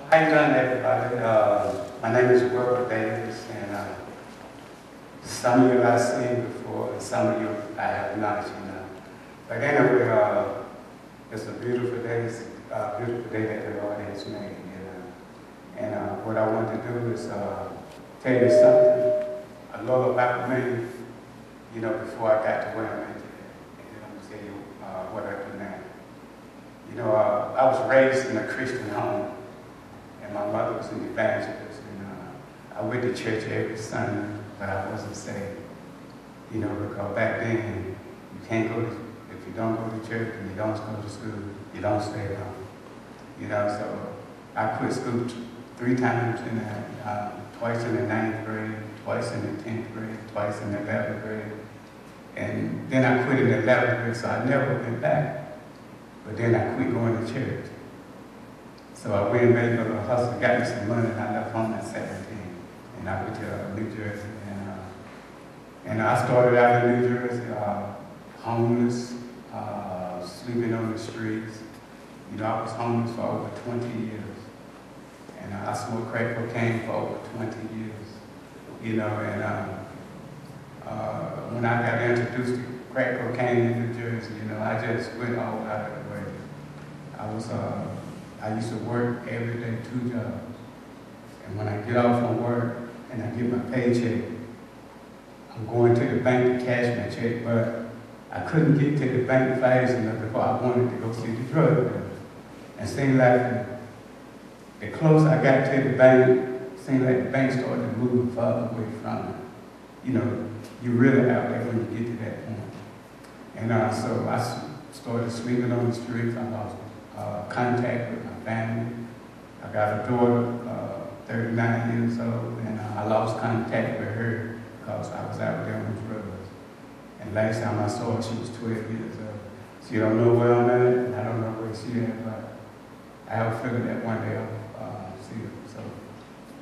How you doing, everybody? My name is Wilbur Davis, and some of you I've seen before, and some of you I have not, But anyway, it's a beautiful day. It's a beautiful day that the Lord has made, And what I want to do is tell you something, a little about me, before I got to where I'm at today. And then I'm going to tell you what I do now. I was raised in a Christian home. And my mother was an evangelist, and I went to church every Sunday, but I wasn't saved. Because back then, you can't go to, if you don't go to church and you don't go to school, you don't stay home. So I quit school 3 times twice in the 9th grade, twice in the 10th grade, twice in the 11th grade. And then I quit in the 11th grade, so I never went back. But then I quit going to church. So I went and made a little hustle, got me some money, and I left home at 17. And I went to New Jersey. And I started out in New Jersey, homeless, sleeping on the streets. I was homeless for over 20 years. And I smoked crack cocaine for over 20 years. When I got introduced to crack cocaine in New Jersey, I just went all out of the way. I used to work every day, 2 jobs. And when I get off from work and I get my paycheck, I'm going to the bank to cash my check, but I couldn't get to the bank fast enough before I wanted to go see the drug dealer. And it seemed like the closer I got to the bank, it seemed like the bank started to move further away from it. You really out there when you get to that point. And so I started sleeping on the streets. I lost contact with my family. I got a daughter, 39 years old, and I lost contact with her because I was out there on drugs. And last time I saw her, she was 12 years old. She don't know where I'm at, and I don't know where she is, but I have a feeling that one day I'll see her. So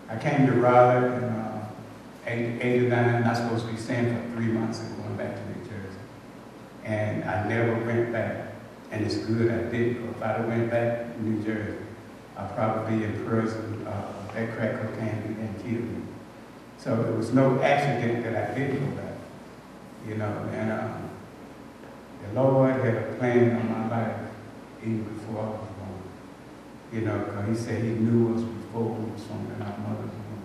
I came to Raleigh in 89. I'm supposed to be staying for 3 months and going back to New Jersey. And I never went back. And it's good I did, because if I'd have went back to New Jersey, I'd probably be in prison. That crack cocaine and killed me. So it was no accident that I did go back. And the Lord had a plan on my life even before I was born. Because He said He knew us before we was formed in our mother's womb.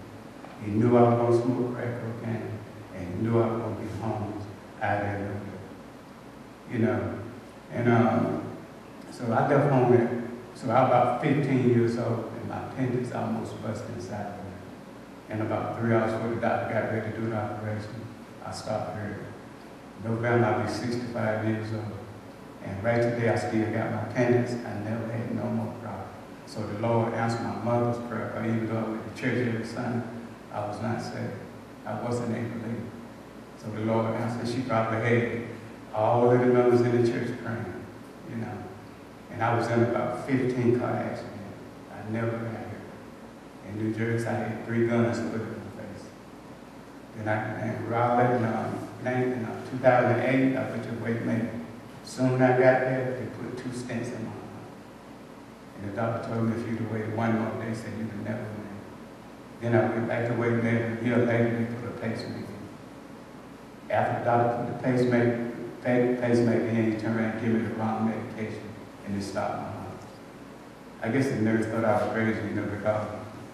He knew I was going to smoke crack cocaine, and He knew I was going to be homeless out there. So I left home so I was about 15 years old, and my appendix almost busted inside of me. And about 3 hours before the doctor got ready to do the operation, I stopped early. November, I'll be 65 years old. And right today, I still got my appendix. I never had no more problem. So the Lord answered my mother's prayer, because even though I went to church every Sunday, I was not saved. I wasn't able to leave. So the Lord answered. She probably had all of the members in the church praying, And I was in about 15 car accidents. I never got hurt. In New Jersey, I had 3 guns put in my face. Then in Raleigh, in 2008, I went to Wake Maker. Soon as I got there, they put 2 stents in my heart. And the doctor told me if you'd have waited 1 more day, said you'd have never made it. Then I went back to Wake Maker. A year later, they put a pacemaker in. After the doctor put the pacemaker in, he turned around and gave me the wrong medication, and it stopped my heart. I guess the nurse thought I was crazy, because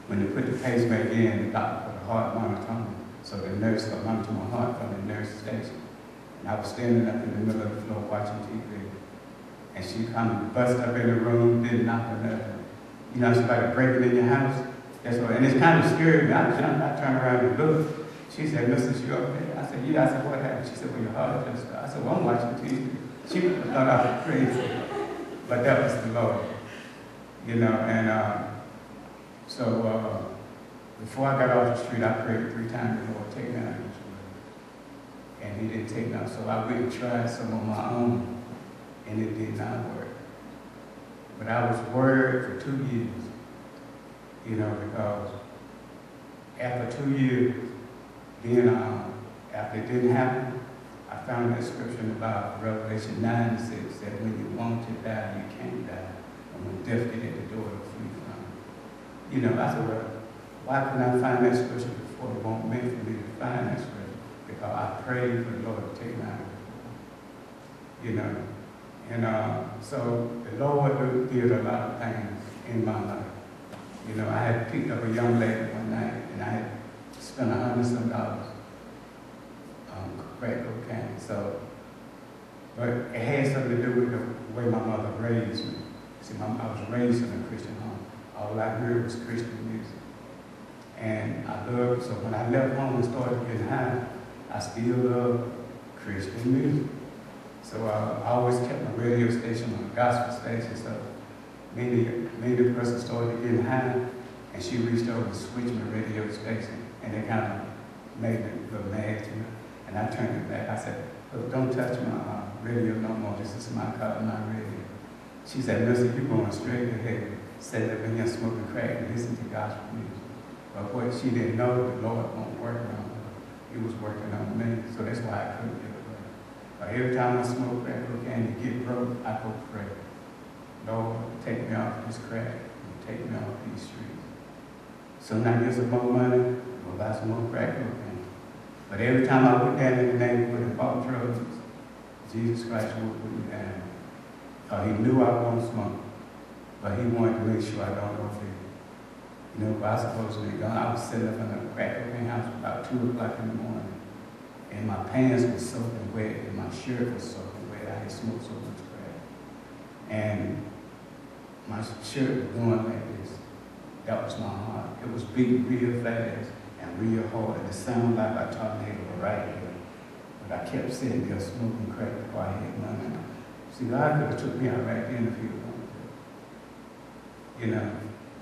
when they put the pacemaker in, the doctor put a heart monitor on me. So the nurse could monitor my heart from the nurse station. And I was standing up in the middle of the floor watching TV. And she come and bust up in the room, didn't knock or nothing. Somebody breaking in your house. That's what, and it's kind of scary. I jumped, I turned around and looked. She said, "Mrs. you okay?" I said, "Yeah." I said, "What happened?" She said, "Well, your heart just stopped." I said, "Well, I'm watching TV." She thought I was crazy. But that was the Lord. So before I got off the street, I prayed 3 times, "The Lord, take me out of this world." And He didn't take me out. So I went and tried some on my own, and it did not work. But I was worried for 2 years, because after 2 years, then after it didn't happen, I found that scripture in the Bible, Revelation 9:6, that when you want to die, you can't die. And when death get at the door, to flee from it. You know, I said, well, why couldn't I find that scripture before? It won't meant for me to find that scripture. Because I prayed for the Lord to take me out. You know. And so the Lord did a lot of things in my life. You know, I had picked up a young lady one night, and I had spent $100-some on crack cocaine. So, but it had something to do with the way my mother raised me. See, I was raised in a Christian home. All I heard was Christian music. And I loved, so when I left home and started getting high, I still loved Christian music. So I always kept my radio station on a gospel station. So maybe the person started getting high, and she reached over and switched my radio station, and it kind of made me a little mad, you know. And I turned it back. I said, look, don't touch my radio no more. This is my car, my radio. She said, listen, you're going straight ahead. Said that when you're smoking crack and listen to gospel music. But what she didn't know, the Lord won't work on her. He was working on me, so that's why I couldn't get away. But every time I smoke crack cocaine to get broke, I go pray. Lord, take me off this crack and take me off these streets. So now I get some more money, go buy some more crack cocaine. But every time I went down in the neighborhood and bought drugs, Jesus Christ would put me down. He knew I wouldn't smoke, but he wanted to make sure I don't go there. You know, I was supposed to be gone. I was sitting up in a crack cocaine house about 2 o'clock in the morning, and my pants were soaking wet, and my shirt was soaking wet. I had smoked so much crack. And my shirt was going like this. That was my heart. It was beating real fast and real hard, and it sounded like a tornado right here. But I kept sitting there smoking crack before I had none. See, God could have took me out right then if he would want to. You know.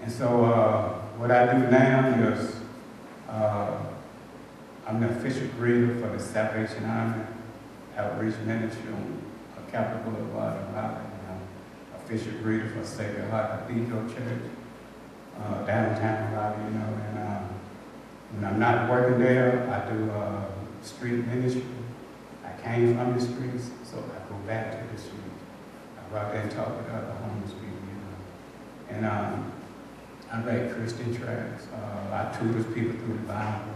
And so what I do now is I'm the official greeter for the Salvation Army Outreach Ministry on Capitol Boulevard in Raleigh. I'm official greeter for Sacred Heart Cathedral Church downtown Raleigh, you know. And when I'm not working there, I do street ministry. I came from the streets, so I go back to the streets. I go out there and talk with other homeless people, you know. And I write Christian tracts. I tutor people through the Bible.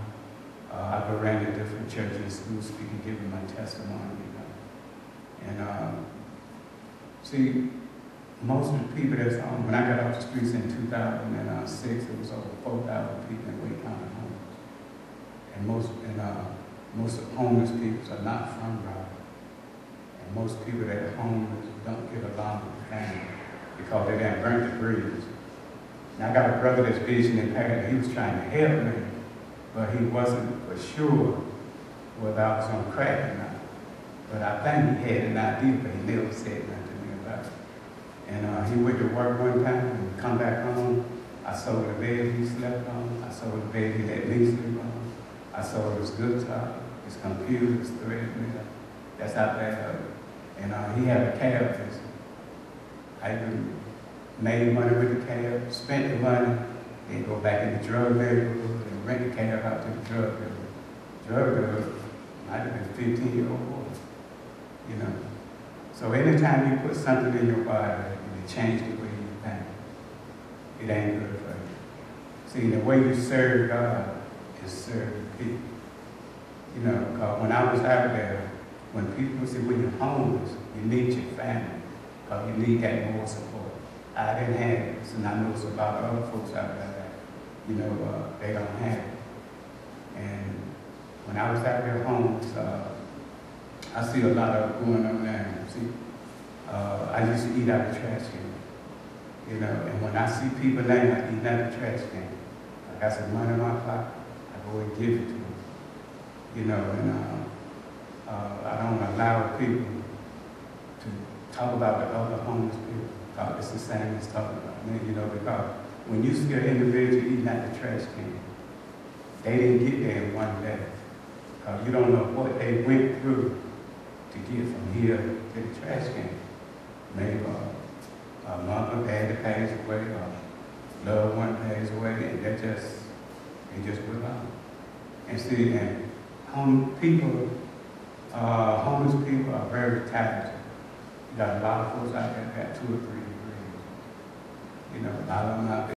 I go around to different churches and schools speaking, giving my testimony, you know. And see, most of the people that's on, when I got off the streets in 2006, it was over 4,000 people in Wake County homeless. And most of homeless people are not from Raleigh. And most people that are homeless don't get along with family because they done burnt the bridge. And I got a brother that's vision impaired, and he was trying to help me, but he wasn't for sure whether I was on crack or not. But I think he had an idea, but he never said nothing to me about it. And he went to work one time and come back home. I saw the bed he slept on. I saw the bed he let me sleep on. I saw his guitar, his computer, his threadmill. That's how bad. And he had a cab business. I even made money with the cab, spent the money, then go back in the drug dealer and rent the cab out to the drug dealer. Drug dealer might have been 15-year-old boy, you know. So anytime you put something in your body and it changes the way you think, it ain't good for you. See, the way you serve God is serve people. You know, because when I was out there, when people say, when you're homeless, you need your family, because you need that more support. I didn't have it, and I know it's a lot of other folks out there that, you know, they don't have it. And when I was out there homeless, I see a lot of going on there. See, I used to eat out of the trash can, you know, and when I see people now eating out of the trash can, I got some money in my pocket, I go and give it to them, you know, and I don't allow people to talk about the other homeless people. It's the same as talking about me, you know, because when you see an individual eating out the trash can, they didn't get there in one day. Because you don't know what they went through to get from here to the trash can. Maybe a mom or dad passed away, or loved one passed away, and they just went on. And see, and homeless people are very talented. You got a lot of folks out there that got 2 or 3 degrees. You know, a lot of them out there.